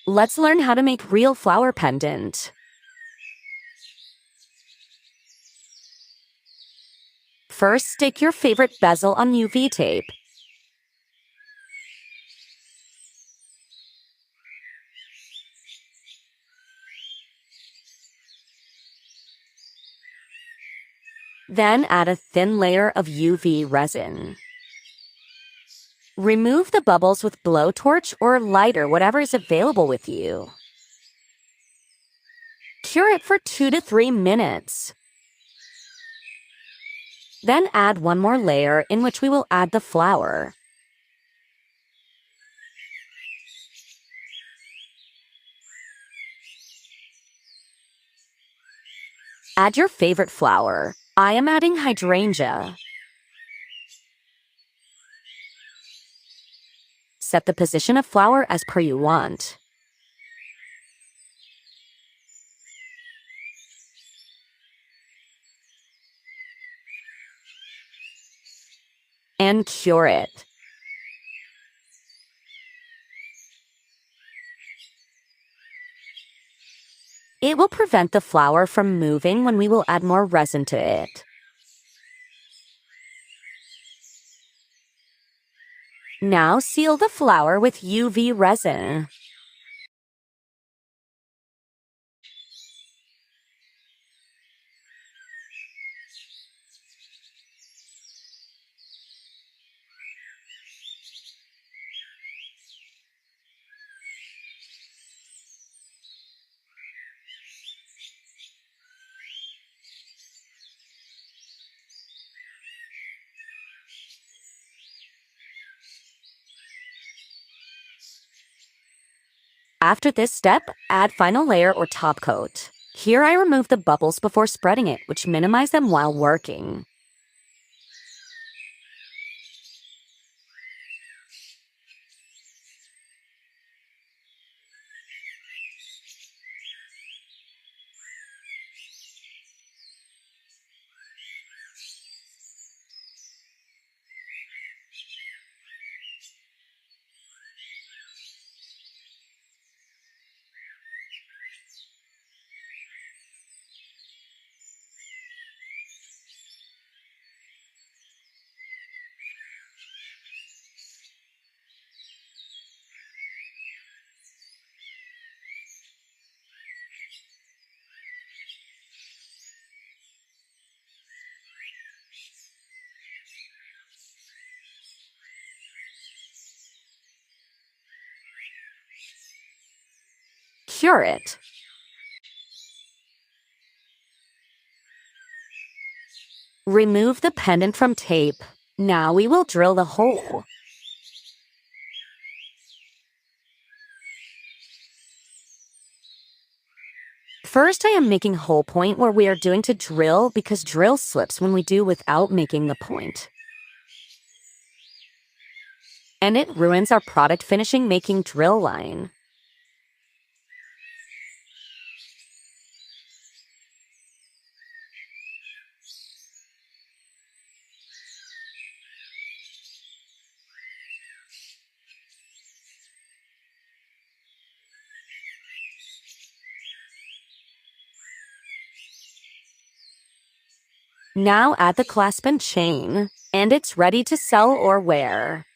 Let's learn how to make real flower pendant. First, stick your favorite bezel on UV tape. Then add a thin layer of UV resin. Remove the bubbles with blowtorch or lighter, whatever is available with you. Cure it for 2 to 3 minutes. Then add one more layer in which we will add the flower. Add your favorite flower. I am adding hydrangea. Set the position of flower as per you want. And cure it. It will prevent the flower from moving when we will add more resin to it. Now seal the flower with UV resin. After this step, add final layer or top coat. Here I remove the bubbles before spreading it, which minimize them while working. Cure it. Remove the pendant from tape. Now we will drill the hole. First, I am making hole point where we are doing to drill because drill slips when we do without making the point. And it ruins our product finishing making drill line. Now add the clasp and chain, and it's ready to sell or wear.